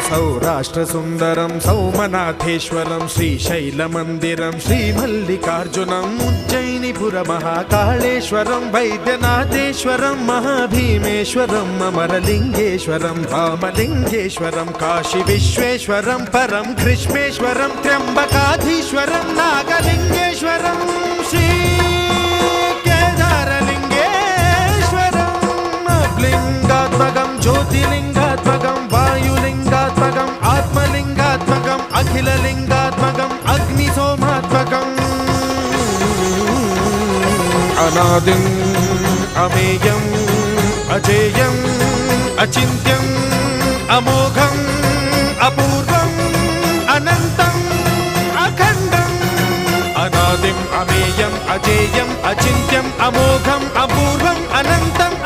सौराष्ट्रसुन्दरं सौमनाथेश्वरं श्रीशैलमन्दिरं श्रीमल्लिकार्जुनम् उज्जयिनीपुरमहाकाळेश्वरं वैद्यनाथेश्वरं महाभीमेश्वरम् अमरलिङ्गेश्वरं रामलिङ्गेश्वरं काशीविश्वेश्वरं परं कृष्णेश्वरं त्र्यम्बकाधीश्वरं नागलिङ्गेश्वरं श्री लिंगात्मकं ज्योतिलिंगात्मकं वायुलिंगात्मकं आत्मलिंगात्मकं अखिललिंगात्मकं अग्निसोमात्मकं अनादिं अमेयं अजेयं अचिन्त्यं अमोघं अपूर्वं अनन्तं अखण्डं अनादिं अमेयं अजेयं अचिन्त्यं अमोघं अपूर्वं अनन्तं